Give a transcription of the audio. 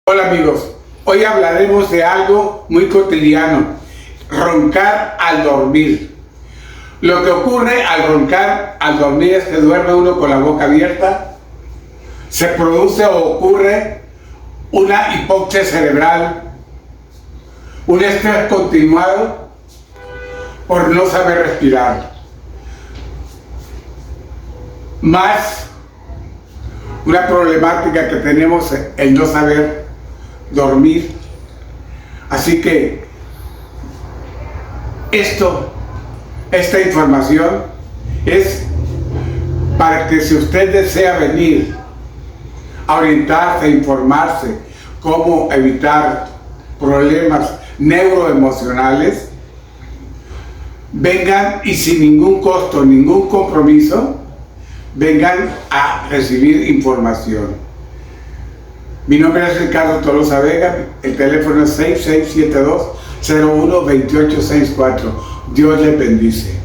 Hola amigos, hoy hablaremos de algo muy cotidiano, roncar al dormir. Lo que ocurre al roncar al dormir es que duerme uno con la boca abierta, se produce o ocurre una hipoxia cerebral, un estrés continuado por no saber respirar, más una problemática que tenemos el no saber dormir. Así que esta información es para que si usted desea venir a orientarse, a informarse cómo evitar problemas neuroemocionales, vengan y sin ningún costo, ningún compromiso, vengan a recibir información. Mi nombre es Ricardo Tolosa Vega, el teléfono es 6672-012864. Dios les bendice.